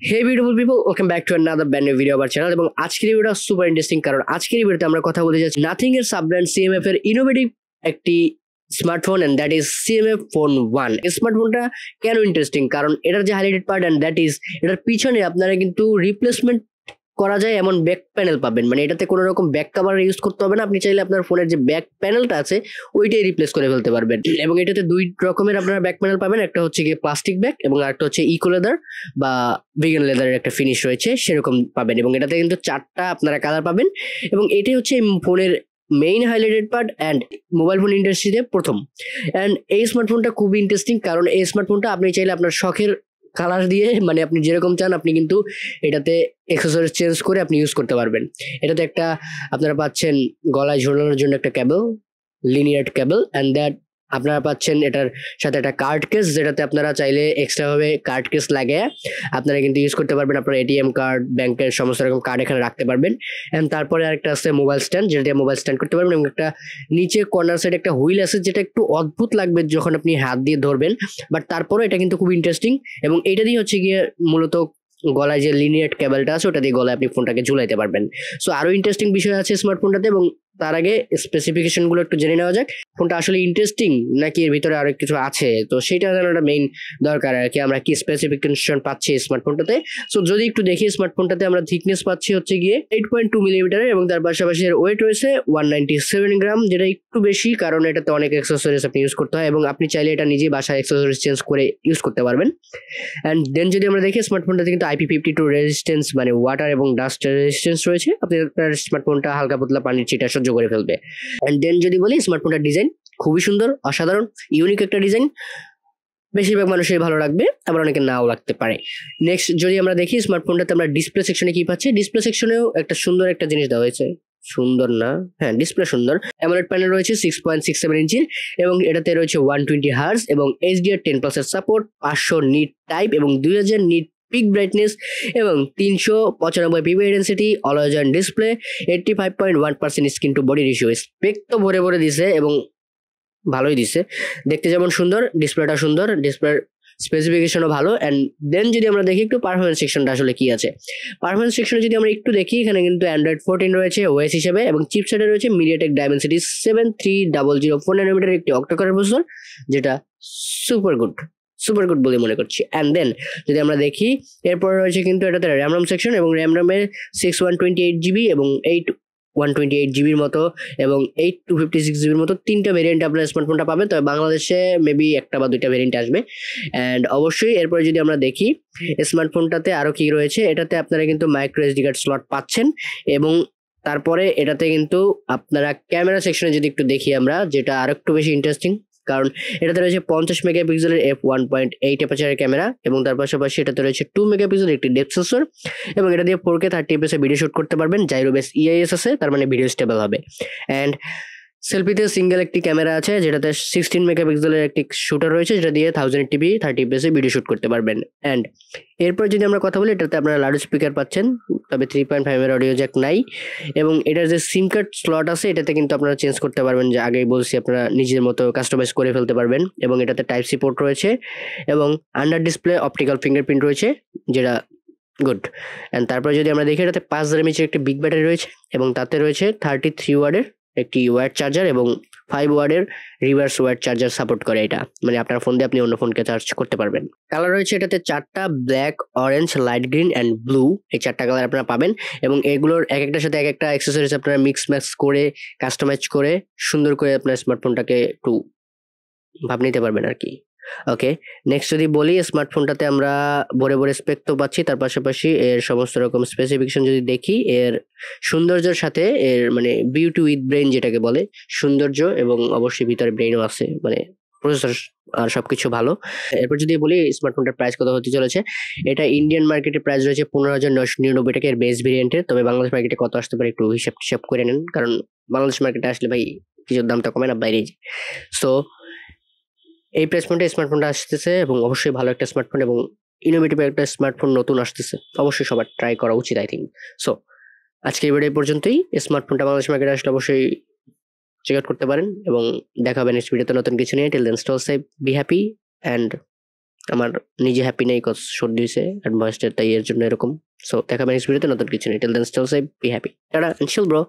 Hey beautiful people, welcome back to another brand new video our channel. এবং আজকের এই ভিডিওটা সুপার ইন্টারেস্টিং, কারণ আজকের এই ভিডিওতে আমরা কথা বলতে যাচ্ছি নাথিং এর সাব ব্র্যান্ড সিএমএফ এর ইনোভেটিভ একটি smartphone, and that is CMF phone 1। এই স্মার্টফোনটা কেন ইন্টারেস্টিং, কারণ এটার যে highlighted part and that is এটার পিছনে আপনারা কিন্তু রিপ্লেসমেন্ট করা যায় এমন ব্যাক প্যানেল পাবেন। মানে এটাতে কোনো রকম ব্যাক কভার ইউজ করতে হবে না, আপনি চাইলে আপনার ফোনের যে ব্যাক প্যানেলটা আছে ওইটাই রিপ্লেস করে ফেলতে পারবেন। এবং এটাতে দুই রকমের আপনারা ব্যাক প্যানেল পাবেন, একটা হচ্ছে গিয়ে প্লাস্টিক ব্যাক এবং আরেকটা হচ্ছে ইকো লেদার বা ভিগান লেদারের একটা ফিনিশ রয়েছে, সেরকম পাবেন। এবং এটাতে কিন্তু 4টা আপনারা কালার পাবেন, এবং এটাই হচ্ছে ফোনের main highlighted part and mobile phone ইন্ডাস্ট্রিতে প্রথম। অ্যান্ড এই স্মার্টফোনটা খুবই ইন্টারেস্টিং, কারণ এই স্মার্টফোনটা আপনি চাইলে আপনার শখের কালার দিয়ে, মানে আপনি যেরকম চান আপনি কিন্তু এটাতে অ্যাক্সেসরিজ চেঞ্জ করে আপনি ইউজ করতে পারবেন। এটাতে একটা আপনারা পাচ্ছেন গলায় ঝোলানোর জন্য একটা কেবল, লিনিয়ার কেবল, অ্যান্ড দ্যাট আপনারা পাচ্ছেন এটার সাথে একটা কার্ড কেস, যেটাতে আপনারা চাইলে এক্সট্রা ভাবে কার্ড কেস লাগিয়ে আপনারা কিন্তু ইউজ করতে পারবেন। আপনার এটিএম কার্ড, ব্যাংকের সমস্ত রকম কার্ড এখানে রাখতে পারবেন। অ্যান্ড তারপরে আরেকটা আছে মোবাইল স্ট্যান্ড, যেটা দিয়ে মোবাইল স্ট্যান্ড করতে পারবেন। এবং একটা নিচে কর্নার সাইডে একটা হুইল আছে, যেটা একটু অদ্ভুত লাগবে যখন আপনি হাত দিয়ে ধরবেন, বাট তারপরে এটা কিন্তু খুব ইন্টারেস্টিং। এবং এটা দিয়ে হচ্ছে গিয়ে মূলত গলায় যে লিনিয়ার কেবলটা আছে ওটা দিয়ে গলায় আপনি ফোনটাকে ঝুলাইতে পারবেন। সো আরো ইন্টারেস্টিং বিষয় আছে স্মার্টফোনটাতে, এবং তার আগে স্পেসিফিকেশন গুলো একটু জেনে নেওয়া যাক। ফোনটা আসলে ইন্টারেস্টিং নাকি এর ভিতরে আরো কিছু আছে, তো সেটা জানাটা মেইন দরকার আর কি। আমরা কি স্পেসিফিকেশন পাচ্ছি স্মার্টফোনটাতে। সো যদি একটু দেখি, স্মার্টফোনটাতে আমরা থিকনেস পাচ্ছি হচ্ছে গিয়ে 8.2 মিলিমিটারের, এবং তার পাশাপাশি এর ওয়েট রয়েছে 197 গ্রাম, যেটা একটু বেশি, কারণ এটাতে অনেক অ্যাক্সেসরিজ আপনি ইউজ করতে হয়, এবং আপনি চাইলে এটা নিজেই বাসায় অ্যাক্সেসরিজ চেঞ্জ করে ইউজ করতে পারবেন। অ্যান্ড দেন যদি আমরা দেখি, স্মার্টফোনটাতে কিন্তু IP52 রেজিস্ট্যান্স, মানে ওয়াটার এবং ডাস্ট রেজিস্ট্যান্স রয়েছে। আপনি আপনার স্মার্টফোনটা হালকা পাতলা পানির ছিটা সহ্য করে ফেলবে। অ্যান্ড দেন যদি বলি, স্মার্টফোনটার ডিজাইন খুবই সুন্দর, অসাধারণ, ইউনিক একটা ডিজাইন। বেশিরভাগ মানুষই ভালো লাগবে, আবার অনেকে নাও লাগতে পারে। নেক্সট যদি আমরা দেখি, স্মার্টফোনটাতে আমরা ডিসপ্লে সেকশনে কি পাচ্ছি। ডিসপ্লে সেকশনেও একটা সুন্দর একটা জিনিস দেওয়া হয়েছে, সুন্দর না, হ্যাঁ ডিসপ্লে সুন্দর। অ্যামোলেড প্যানেল রয়েছে 6.67 ইঞ্চির, এবং এটাতে রয়েছে 120 হার্জ এবং HDR10+ এর সাপোর্ট, 500 নিট টাইপ এবং 2000 নিট পিক ব্রাইটনেস, এবং 395 PP density, always on display, 85.1% screen to body ratio. Spec তো ভরে ভরে দিছে এবং ভালোই দিছে, দেখতে যেমন সুন্দর, ডিসপ্লেটা সুন্দর, ডিসপ্লের স্পেসিফিকেশনও ভালো। অ্যান্ড দেন যদি আমরা দেখি একটু পারফরমেন্স সেকশনটা আসলে কি আছে। পারফরমেন্স সেকশনে যদি আমরা একটু দেখি, এখানে কিন্তু অ্যান্ড্রয়েড 14 রয়েছে ওএস হিসেবে, এবং চিপসেটে রয়েছে মিডিয়াটেক ডায়মেনসিটি 7300 ন্যানোমিটারের একটি অক্টোকোরের প্রসেসর, যেটা সুপার গুড, সুপার গুড বলে মনে করছি। অ্যান্ড দেন যদি আমরা দেখি, এরপর রয়েছে কিন্তু এটাতে র্যাম রম সেকশন, এবং র্যাম রমের 6128 GB এবং 128 GBর মতো, এবং 256 GBর মতো 3টা ভেরিয়েন্ট আপনার স্মার্টফোনটা পাবেন। তবে বাংলাদেশে মেবি একটা বা দুইটা ভেরিয়েন্ট আসবে। অ্যান্ড অবশ্যই এরপরে যদি আমরা দেখি স্মার্টফোনটাতে আরো কি রয়েছে, এটাতে আপনারা কিন্তু মাইক্রো SD কার্ড স্লট পাচ্ছেন, এবং তারপরে এটাতে কিন্তু আপনারা ক্যামেরা সেকশনে যদি একটু দেখি আমরা, যেটা আরো একটু বেশি ইন্টারেস্টিং, কারণ এটাতে রয়েছে 50 মেগাপিক্সেলের f1.8 অ্যাপারচারের ক্যামেরা, এবং তার পাশাপাশি এটাতে রয়েছে 2 মেগাপিক্সেলের একটি ডেপথ সেন্সর, এবং এটা দিয়ে 4K 30 fps ভিডিও শুট করতে পারবেন। জাইরো বেস EIS আছে, তার মানে ভিডিও স্টেবল হবে। অ্যান্ড সেলফিতে সিঙ্গেল একটি ক্যামেরা আছে, যেটাতে 16 মেগাপিক্সেলের একটি শুটার রয়েছে, যেটা দিয়ে 1080p 30 fps ভিডিও শুট করতে পারবেন। অ্যান্ড এরপর যদি আমরা কথা বলি, এটাতে আপনারা লাউড স্পিকার পাচ্ছেন, তবে 3.5 এর অডিও জ্যাক নাই, এবং এটার যে সিম কার্ড স্লট আছে এটাতে কিন্তু আপনারা চেঞ্জ করতে পারবেন, যে আগেই বলছি আপনারা নিজের মতো কাস্টমাইজ করে ফেলতে পারবেন। এবং এটাতে টাইপ সি পোর্ট রয়েছে, এবং আন্ডার ডিসপ্লে অপটিক্যাল ফিঙ্গারপ্রিন্ট রয়েছে, যেটা গুড। অ্যান্ড তারপরে যদি আমরা দেখি, এটাতে 5000 mAh একটি বিগ ব্যাটারি রয়েছে, এবং তাতে রয়েছে 33 ওয়াটের একটি ওয়্যার চার্জার, এবং 5 ওয়াটের রিভার্স ওয়্যার চার্জার সাপোর্ট করে। এটা মানে আপনার ফোন দিয়ে আপনি অন্য ফোনকে চার্জ করতে পারবেন। কালার রয়েছে এটাতে 4টা, black, orange, light green and blue, এই 4টা কালার আপনারা পাবেন। এবং এগুলোর এক একটার সাথে এক একটা অ্যাক্সেসরিজ আপনারা মিক্স ম্যাক্স করে কাস্টমাইজ করে সুন্দর করে আপনার স্মার্টফোনটাকে একটু ভাব নিতে পারবেন আর কি। ওকে, নেক্সট যদি বলি, স্মার্টফোনটাতে আমরা ভরে ভরে স্পেক তো পাচ্ছি, তার পাশাপাশি এর সমস্ত রকম স্পেসিফিকেশন যদি দেখি, এর সৌন্দর্যের সাথে এর মানে বিউটি উইথ ব্রেইন যেটাকে বলে, সৌন্দর্য এবং অবশ্যই ভিতরে ব্রেইনও আছে, মানে প্রসেসর আর সবকিছু ভালো। এরপর যদি বলি স্মার্টফোনটার প্রাইস কত হতে চলেছে, এটা ইন্ডিয়ান মার্কেটে প্রাইস রয়েছে 15,999 টাকা এর বেস ভেরিয়েন্টের। তবে বাংলাদেশ মার্কেটে কত আসতে পারে একটু হিসাব করে নেন, কারণ বাংলাদেশ মার্কেটে আসলে ভাই কিছুর দামটা কমে না, বাইরে। সো এই প্রাইস পয়েন্টে স্মার্টফোনটা আসতেছে, এবং অবশ্যই ভালো একটা স্মার্টফোন এবং ইনোভেটিভ একটা স্মার্টফোন নতুন আসতেছে, অবশ্যই সবার ট্রাই করা উচিত আই থিঙ্ক। সো আজকে এই ভিডিও পর্যন্তই। স্মার্টফোনটা বাংলাদেশ মার্কেটে আসলে অবশ্যই চেক আউট করতে পারেন, এবং দেখা হবে নেক্সট ভিডিওতে নতুন কিছু নিয়ে। Till then stay safe, be happy and আমার নিজে হ্যাপি নেই, কজ সর্দি হয়েছে অ্যান্ড ভয়েসটা, তাই এর জন্য এরকম। সো দেখা নেক্সট ভিডিওতে নতুন কিছু নেই। Till then stay safe, be happy, tata and chill bro.